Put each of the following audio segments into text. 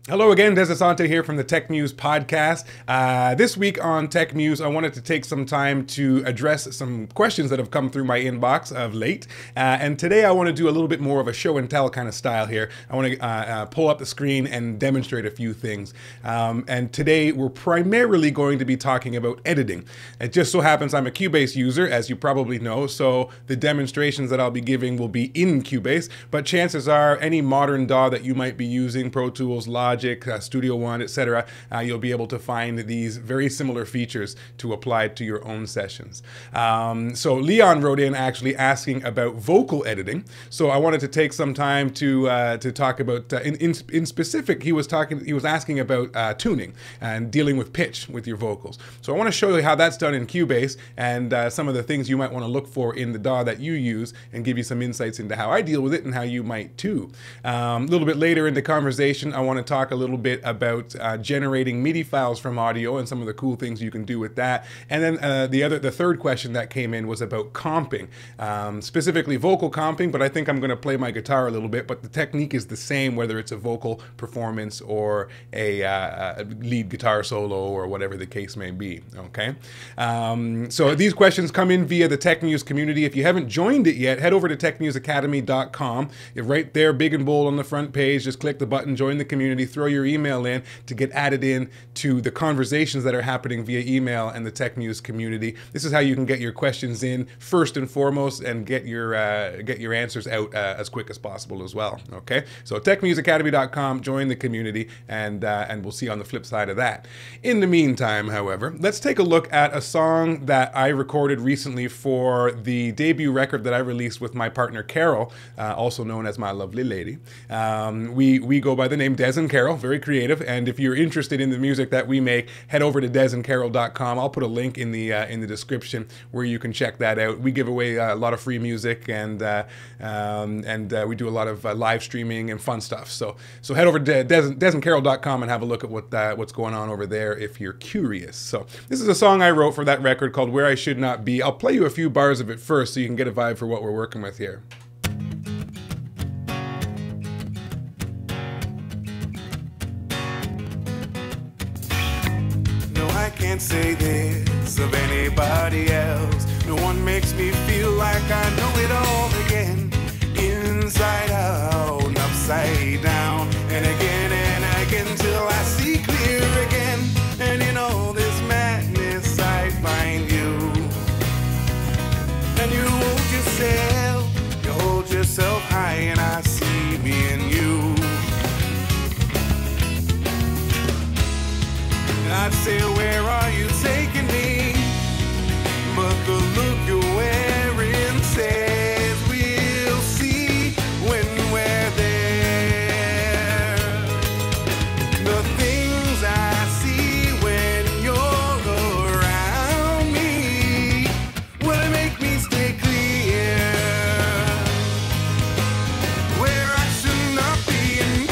Hello again, Dezz Asante here from the TechMuze podcast. This week on TechMuze, I wanted to take some time to address some questions that have come through my inbox of late. And today I want to do a little bit more of a show and tell kind of style here. I want to pull up the screen and demonstrate a few things. And today we're primarily going to be talking about editing. It just so happens I'm a Cubase user, as you probably know, so the demonstrations that I'll be giving will be in Cubase, but chances are any modern DAW that you might be using, Pro Tools, Logic, Studio One, etc., you'll be able to find these very similar features to apply to your own sessions. So Leon wrote in actually asking about vocal editing. So I wanted to take some time to talk about in specific. He was asking about tuning and dealing with pitch with your vocals. So I want to show you how that's done in Cubase and some of the things you might want to look for in the DAW that you use, and give you some insights into how I deal with it and how you might too. A little bit later in the conversation, I want to talk a little bit about generating MIDI files from audio and some of the cool things you can do with that. And then the third question that came in was about comping, specifically vocal comping, but I think I'm going to play my guitar a little bit, but the technique is the same whether it's a vocal performance or a lead guitar solo or whatever the case may be, okay? So these questions come in via the TechMuze community. If you haven't joined it yet, head over to techmuseacademy.com. Right there, big and bold on the front page, just click the button, join the community, throw your email in to get added in to the conversations that are happening via email and the TechMuze community. This is how you can get your questions in first and foremost and get your answers out as quick as possible as well. Okay, so techmuseacademy.com, join the community, and we'll see you on the flip side of that. In the meantime, however, let's take a look at a song that I recorded recently for the debut record that I released with my partner Carol, also known as my lovely lady. We go by the name Dezz and Carol, very creative, and if you're interested in the music that we make, head over to dezzandcarol.com. I'll put a link in the description where you can check that out. We give away a lot of free music, and we do a lot of live streaming and fun stuff. So head over to dezzandcarol.com and have a look at what's going on over there if you're curious. So this is a song I wrote for that record called Where I Should Not Be. I'll play you a few bars of it first so you can get a vibe for what we're working with here. I can't say this of anybody else. No one makes me feel like I know it all again. Inside out and upside down, and again till I see clear again. And in all this madness I find you. And you hold yourself high, and I see me and you. I'd say, where are you taking me? But the look you're wearing says we'll see when we're there. The things I see when you're around me will make me stay clear. Where I should not be and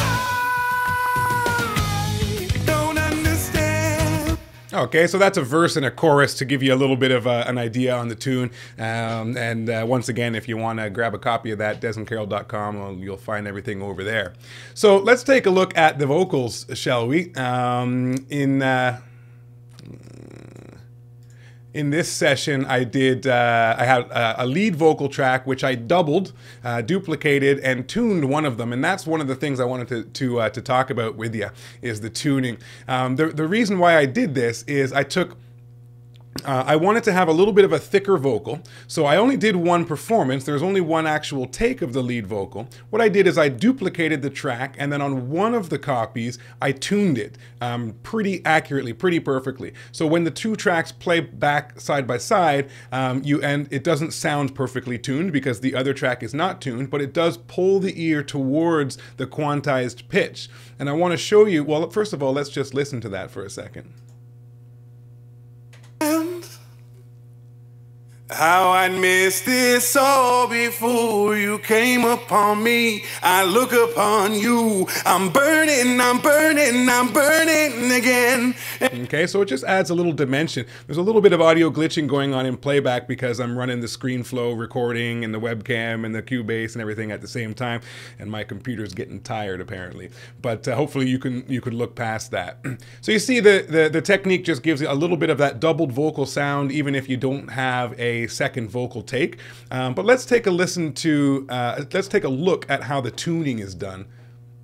I don't understand. Okay, so that's a verse and a chorus to give you a little bit of an idea on the tune. Once again, if you want to grab a copy of that, dezzandcarol.com, well, you'll find everything over there. So let's take a look at the vocals, shall we? In this session, I had a lead vocal track which I doubled, duplicated, and tuned one of them, and that's one of the things I wanted to talk about with you, is the tuning. The reason why I did this is I wanted to have a little bit of a thicker vocal, so I only did one performance. There's only one actual take of the lead vocal. What I did is I duplicated the track, and then on one of the copies, I tuned it pretty accurately, pretty perfectly. So when the two tracks play back side by side, it doesn't sound perfectly tuned because the other track is not tuned, but it does pull the ear towards the quantized pitch. And I want to show you, well, first of all, let's just listen to that for a second. How I missed this all before you came upon me. I look upon you. I'm burning, I'm burning, I'm burning again. Okay, so it just adds a little dimension. There's a little bit of audio glitching going on in playback because I'm running the ScreenFlow recording and the webcam and the Cubase and everything at the same time, and my computer's getting tired apparently. But hopefully you can look past that. So you see the technique just gives you a little bit of that doubled vocal sound even if you don't have a second vocal take. But let's take a listen to, let's take a look at how the tuning is done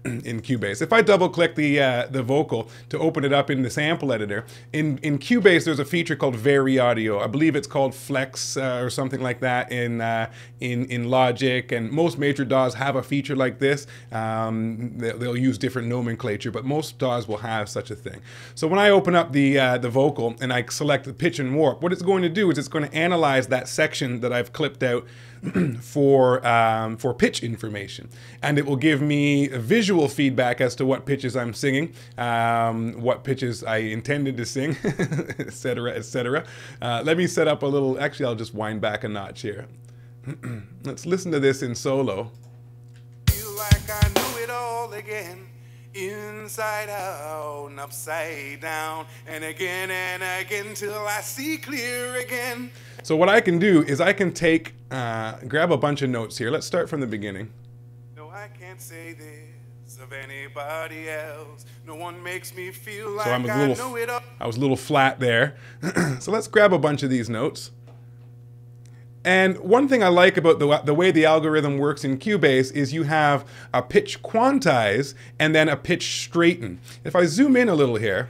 in Cubase. If I double click the vocal to open it up in the sample editor, in Cubase there's a feature called Vary Audio. I believe it's called Flex or something like that in Logic, and most major DAWs have a feature like this. They'll use different nomenclature, but most DAWs will have such a thing. So when I open up the vocal and I select the pitch and warp, what it's going to do is it's going to analyze that section that I've clipped out for pitch information, and it will give me a visual feedback as to what pitches I'm singing, what pitches I intended to sing, etc., etc. Let me set up a little, actually I'll just wind back a notch here. Let's listen to this in solo. Feel like I know it all again. Inside out and upside down, and again till I see clear again. So what I can do is I can take, grab a bunch of notes here. Let's start from the beginning. No, I can't say this of anybody else. No one makes me feel like So I know it all. was a little flat there. So let's grab a bunch of these notes. And one thing I like about the way the algorithm works in Cubase is you have a pitch quantize and then a pitch straighten. If I zoom in a little here,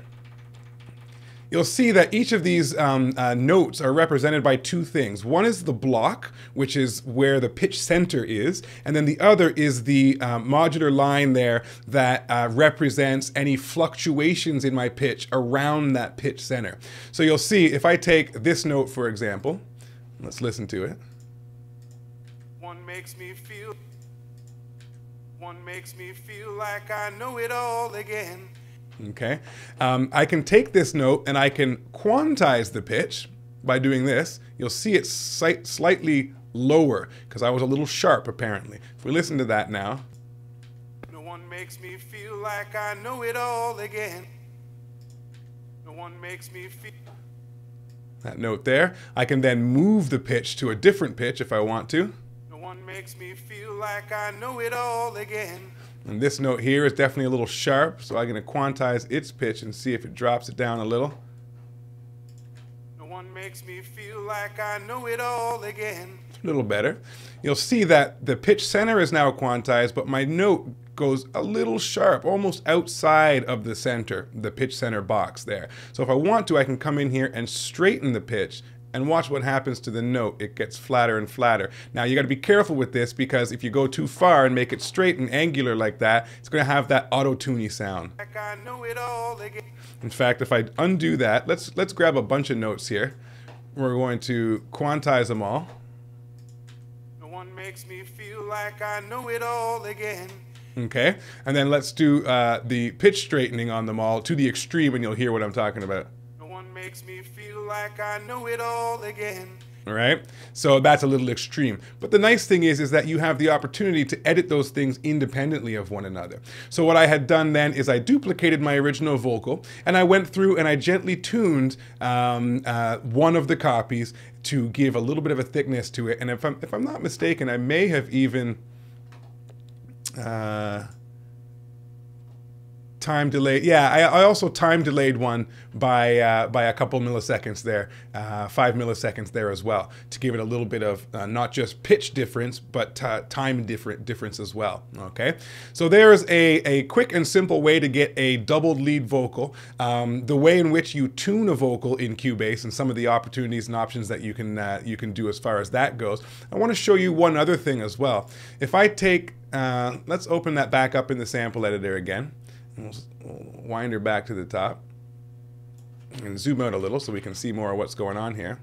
you'll see that each of these notes are represented by two things. One is the block, which is where the pitch center is, and then the other is the modular line there that represents any fluctuations in my pitch around that pitch center. So you'll see if I take this note, for example, let's listen to it. One makes me feel like I know it all again. Okay, I can take this note and I can quantize the pitch by doing this. You'll see it's slightly lower because I was a little sharp apparently. If we listen to that now. No one makes me feel like I know it all again. No one makes me feel. That note there. I can then move the pitch to a different pitch if I want to. No one makes me feel like I know it all again. And this note here is definitely a little sharp, so I'm going to quantize its pitch and see if it drops it down a little. No one makes me feel like I know it all again. A little better. You'll see that the pitch center is now quantized, but my note goes a little sharp, almost outside of the center, the pitch center box there. So if I want to, I can come in here and straighten the pitch and watch what happens to the note. It gets flatter and flatter. Now you got to be careful with this because if you go too far and make it straight and angular like that, it's going to have that auto-tuney sound. Like I know it all again. In fact, if I undo that, let's grab a bunch of notes here. We're going to quantize them all. No one makes me feel like I know it all again. Okay, and then let's do the pitch straightening on them all to the extreme and you'll hear what I'm talking about. No one makes me feel like I know it all again. All right, so that's a little extreme. But the nice thing is that you have the opportunity to edit those things independently of one another. So what I had done then is I duplicated my original vocal and I went through and I gently tuned one of the copies to give a little bit of a thickness to it. And if I'm not mistaken, I may have even time delayed. Yeah, I also time delayed one by a couple milliseconds there, 5 milliseconds there as well, to give it a little bit of not just pitch difference, but time difference as well. Okay, so there's a quick and simple way to get a doubled lead vocal, the way in which you tune a vocal in Cubase, and some of the opportunities and options that you can do as far as that goes. I want to show you one other thing as well. If I take let's open that back up in the sample editor again. We'll wind her back to the top and zoom out a little so we can see more of what's going on here.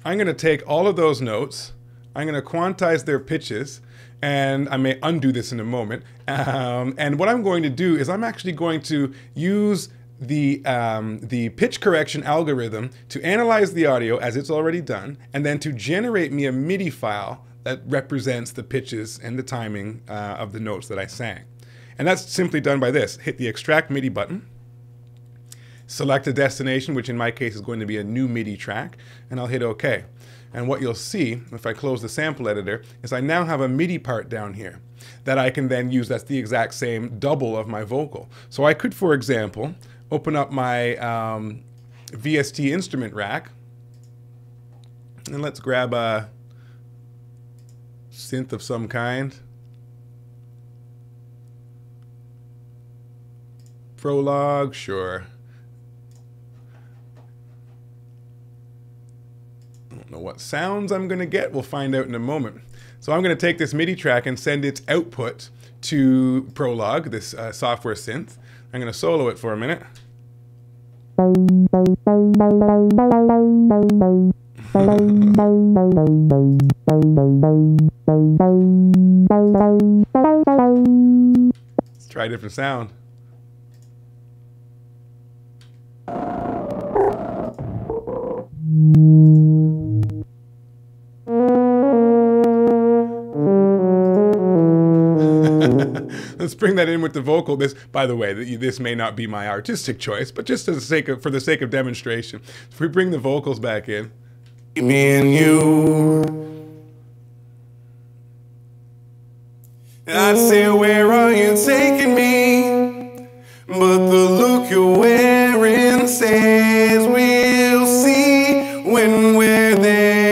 I'm going to take all of those notes, I'm going to quantize their pitches, and I may undo this in a moment. And what I'm going to do is I'm actually going to use the pitch correction algorithm to analyze the audio as it's already done, and then to generate me a MIDI file that represents the pitches and the timing of the notes that I sang. And that's simply done by this. Hit the extract MIDI button, select a destination, which in my case is going to be a new MIDI track, and I'll hit OK. And what you'll see, if I close the sample editor, is I now have a MIDI part down here that I can then use. That's the exact same double of my vocal. So I could, for example, open up my VST instrument rack, and let's grab a synth of some kind. Prologue, sure. I don't know what sounds I'm going to get. We'll find out in a moment. So I'm going to take this MIDI track and send its output to Prologue, this software synth. I'm going to solo it for a minute. Let's try a different sound. Let's bring that in with the vocal. This, by the way, this may not be my artistic choice, but just for the sake of demonstration, if we bring the vocals back in. Me and you, I'd say, where are you taking me? But the look you're wearing says we'll see when we're there.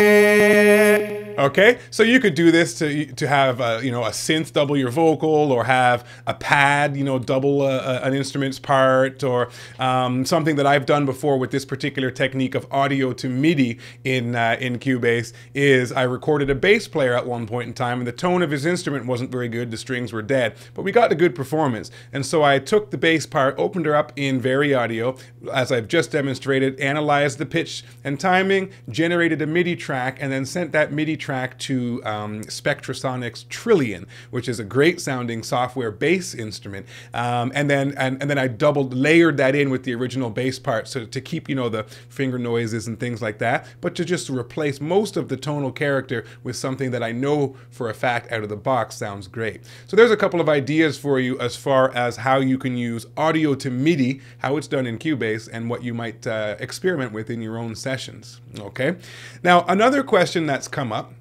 Okay, so you could do this to have a synth double your vocal, or have a pad double an instrument's part, or something that I've done before with this particular technique of audio to MIDI in Cubase is I recorded a bass player at one point in time, and the tone of his instrument wasn't very good, the strings were dead, but we got a good performance. And so I took the bass part, opened her up in Very Audio, as I've just demonstrated, analyzed the pitch and timing, generated a MIDI track, and then sent that MIDI track to Spectrasonic's Trillion, which is a great sounding software bass instrument, and then I layered that in with the original bass part, so to keep the finger noises and things like that, but to just replace most of the tonal character with something that I know for a fact out of the box sounds great. So there's a couple of ideas for you as far as how you can use audio to MIDI, how it's done in Cubase, and what you might experiment with in your own sessions. Okay, now another question that's come up,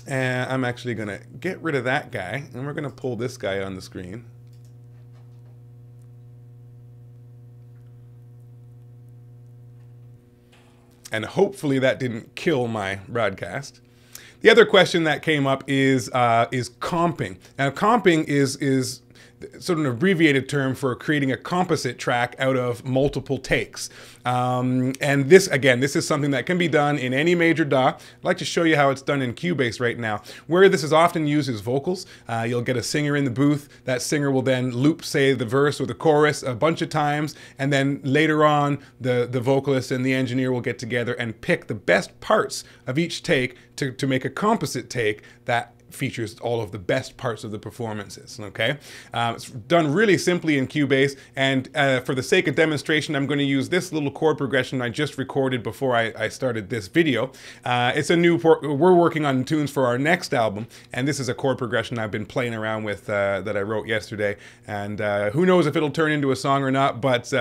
and I'm actually going to get rid of that guy, and we're going to pull this guy on the screen. And hopefully that didn't kill my broadcast. The other question that came up is comping. Now, comping is sort of an abbreviated term for creating a composite track out of multiple takes. And this is something that can be done in any major DAW. I'd like to show you how it's done in Cubase right now. Where this is often used is vocals. You'll get a singer in the booth. That singer will then loop, say, the verse or the chorus a bunch of times, and then later on, the vocalist and the engineer will get together and pick the best parts of each take to make a composite take that features all of the best parts of the performances, okay? It's done really simply in Cubase, and for the sake of demonstration, I'm going to use this little chord progression I just recorded before I started this video. It's a new, we're working on tunes for our next album, and this is a chord progression I've been playing around with that I wrote yesterday, and who knows if it'll turn into a song or not, but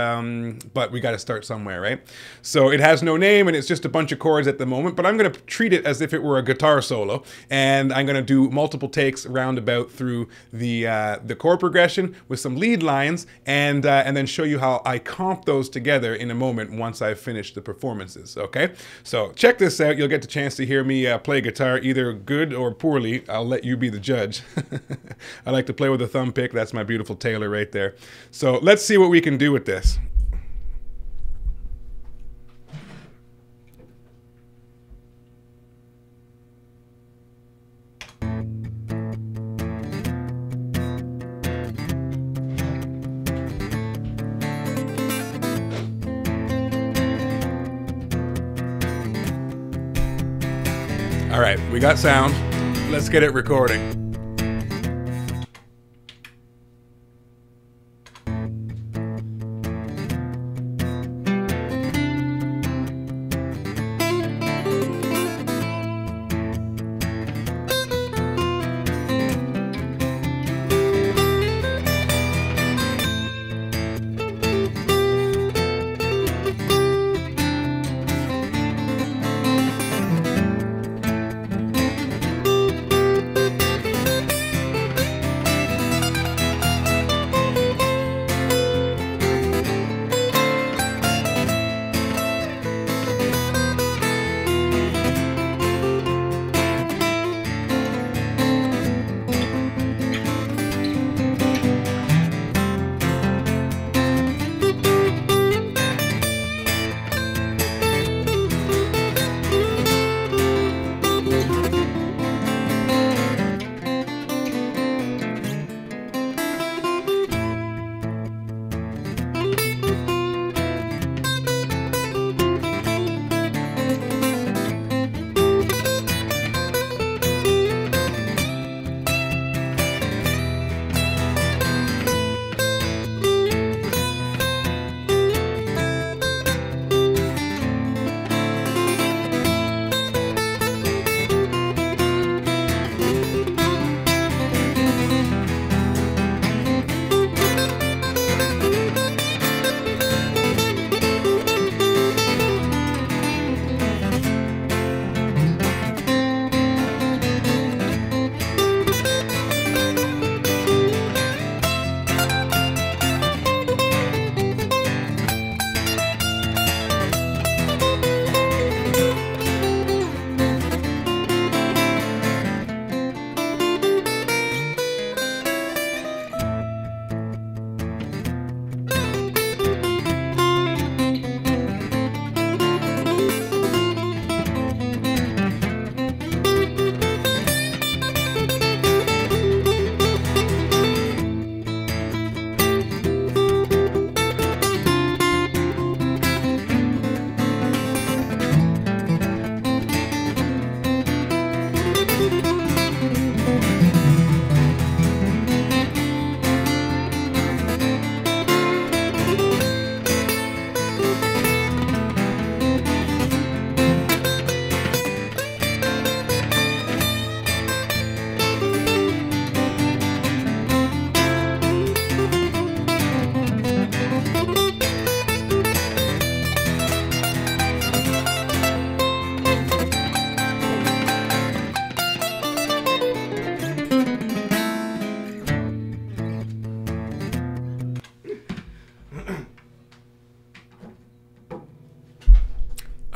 we got to start somewhere, right? So it has no name, and it's just a bunch of chords at the moment, but I'm going to treat it as if it were a guitar solo, and I'm going to do multiple takes roundabout through the chord progression with some lead lines, and then show you how I comp those together in a moment once I've finished the performances, okay? So check this out. You'll get the chance to hear me play guitar either good or poorly. I'll let you be the judge. I like to play with a thumb pick. That's my beautiful Taylor right there. So let's see what we can do with this. All right, we got sound. Let's get it recording.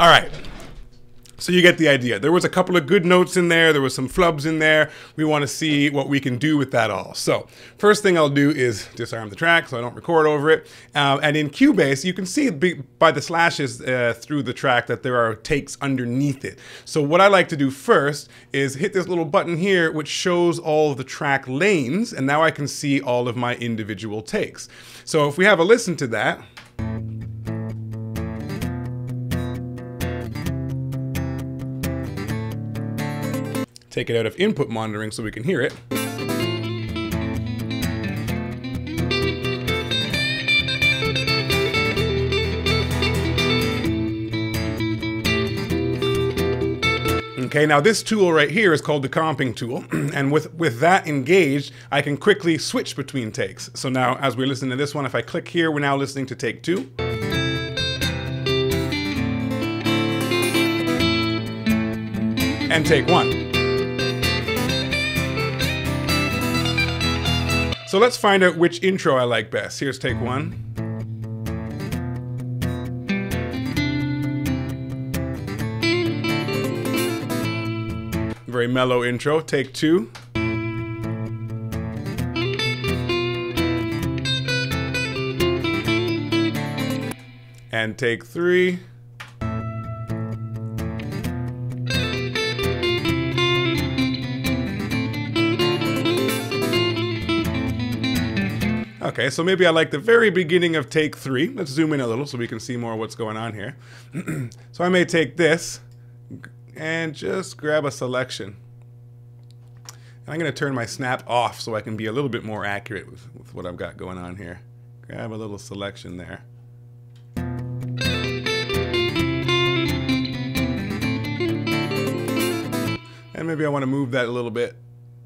All right. So you get the idea. There was a couple of good notes in there. There was some flubs in there. We want to see what we can do with that all. So first thing I'll do is disarm the track so I don't record over it. And in Cubase, you can see by the slashes through the track that there are takes underneath it. So what I like to do first is hit this little button here, which shows all of the track lanes. And now I can see all of my individual takes. So if we have a listen to that. Take it out of input monitoring so we can hear it. Okay, now this tool right here is called the comping tool, and with that engaged, I can quickly switch between takes. So now, as we're listening to this one, if I click here, we're now listening to take 2. And take 1. So let's find out which intro I like best. Here's take 1. Very mellow intro. Take 2. And take 3. Okay, so maybe I like the very beginning of take 3. Let's zoom in a little so we can see more of what's going on here. So I may take this and just grab a selection. And I'm going to turn my snap off so I can be a little bit more accurate with what I've got going on here. Grab a little selection there. And maybe I want to move that a little bit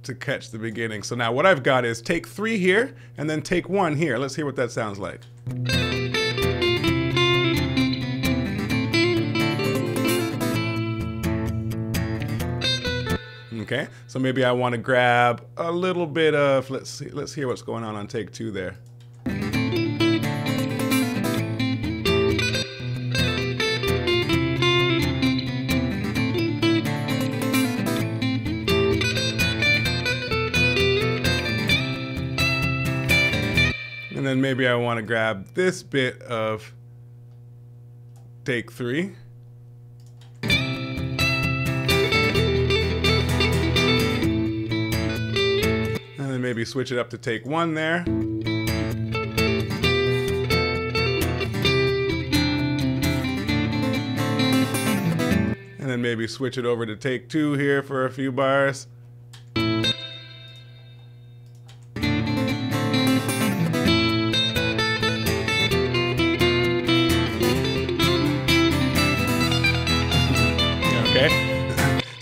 to catch the beginning. So now what I've got is take 3 here and then take 1 here. Let's hear what that sounds like. Okay, so maybe I want to grab a little bit of, let's hear what's going on take 2 there. And then maybe I want to grab this bit of take 3. And then maybe switch it up to take 1 there. And then maybe switch it over to take 2 here for a few bars.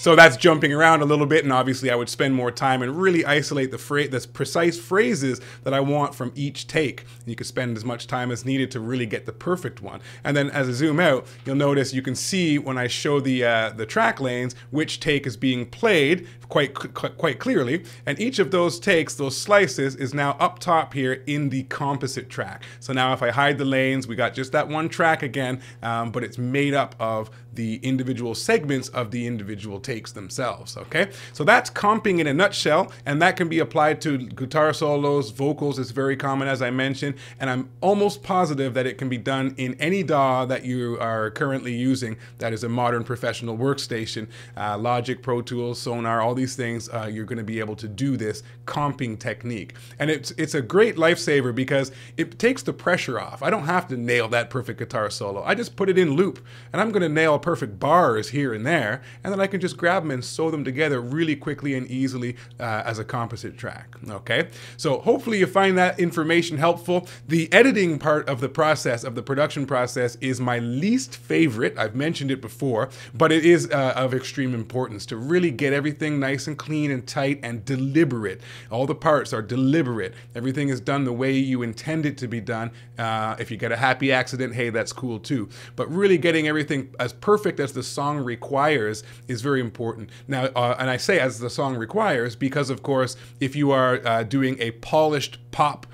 So that's jumping around a little bit, and obviously I would spend more time and really isolate the precise phrases that I want from each take. You could spend as much time as needed to really get the perfect one. And then as I zoom out, you'll notice you can see when I show the track lanes which take is being played quite clearly, and each of those takes, those slices, is now up top here in the composite track. So now if I hide the lanes, we got just that one track again, but it's made up of the individual segments of the individual takes themselves, okay? So that's comping in a nutshell, and that can be applied to guitar solos, vocals is very common as I mentioned, and I'm almost positive that it can be done in any DAW that you are currently using that is a modern professional workstation. Logic, Pro Tools, Sonar, all these things, you're gonna be able to do this comping technique. And it's a great lifesaver because it takes the pressure off. I don't have to nail that perfect guitar solo. I just put it in loop, and I'm gonna nail perfect bars here and there, and then I can just grab them and sew them together really quickly and easily as a composite track, okay? So hopefully you find that information helpful. The editing part of the process, of the production process, is my least favorite. I've mentioned it before, but it is of extreme importance to really get everything nice and clean and tight and deliberate. All the parts are deliberate. Everything is done the way you intend it to be done. If you get a happy accident, hey, that's cool too. But really getting everything as perfect as the song requires is very important. Now, and I say as the song requires because, of course, if you are doing a polished pop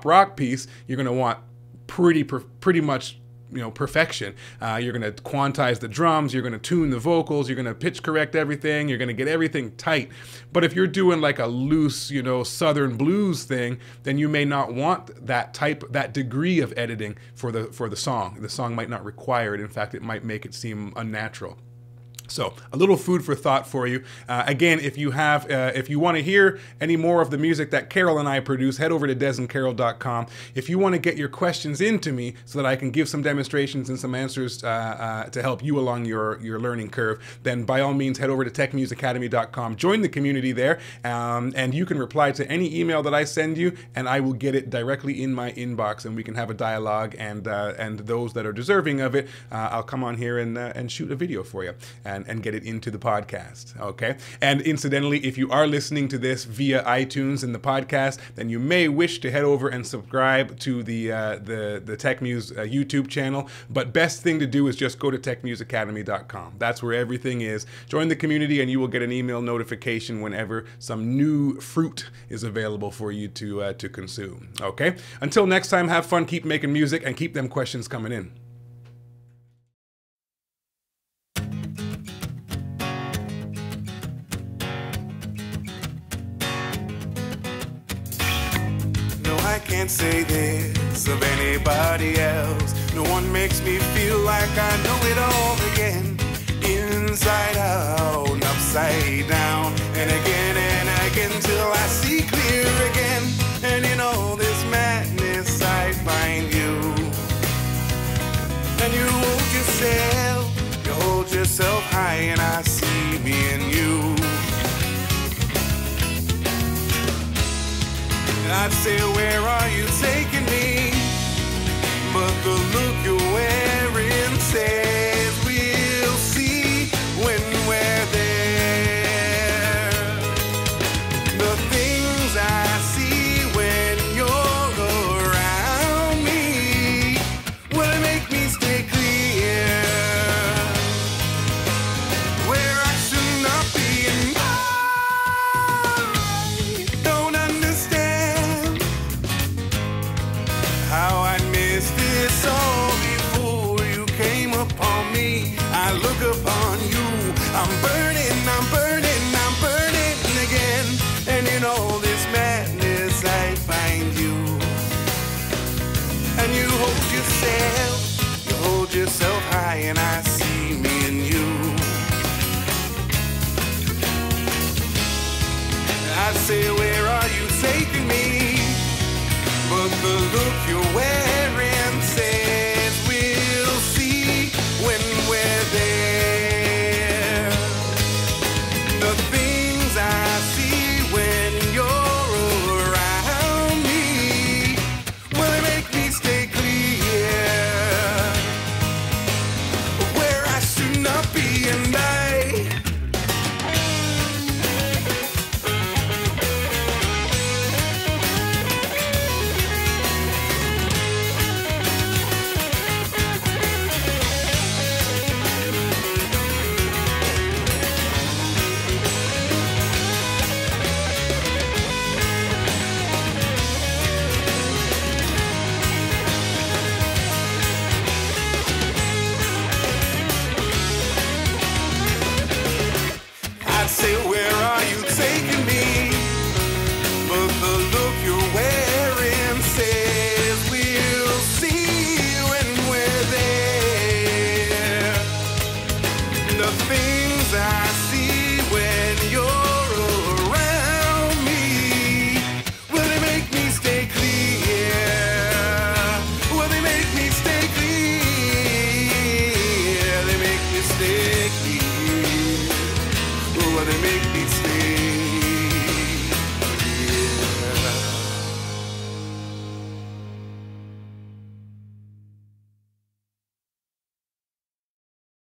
rock piece, you're going to want pretty much perfection. You're going to quantize the drums, you're going to tune the vocals, you're going to pitch correct everything, you're going to get everything tight. But if you're doing like a loose, Southern blues thing, then you may not want that degree of editing for the song. The song might not require it. In fact, it might make it seem unnatural. So a little food for thought for you. Again, if you want to hear any more of the music that Carol and I produce, head over to dezzandcarol.com. If you want to get your questions into me so that I can give some demonstrations and some answers to help you along your learning curve, then by all means head over to techmuseacademy.com. Join the community there, and you can reply to any email that I send you, and I will get it directly in my inbox, and we can have a dialogue. And those that are deserving of it, I'll come on here and shoot a video for you. And get it into the podcast, okay? And incidentally, if you are listening to this via iTunes and the podcast, then you may wish to head over and subscribe to the TechMuze YouTube channel. But best thing to do is just go to techmuseacademy.com. That's where everything is. Join the community, and you will get an email notification whenever some new fruit is available for you to consume. Okay? Until next time, have fun, keep making music, and keep them questions coming in. I can't say this of anybody else. No one makes me feel like I know it all again. Inside out and upside down, and again till I see clear again. And in all this madness I find you. And you hold yourself high, and I see me and you. I'd say, where are you taking me? But the look you're wearing says we'll see when we're there. The things I see when you're around me will make me stay clear. Where I should not be, and I don't understand how I missed this all before you came upon me. I look upon you, I'm burning again. And in all this madness I find you. And you hold yourself high, and I see me in you. I say, where are you taking me? But the look you're wearing says we'll see when we're there. The things I see when you're around me will make me stay clear. Where I should not be, and say, where are you taking me? But the look you're wearing says we'll see when we're there. The things I see when you're around me, will they make me stay clear? Will they make me stay clear? They make me stay clear. Will they make me stay?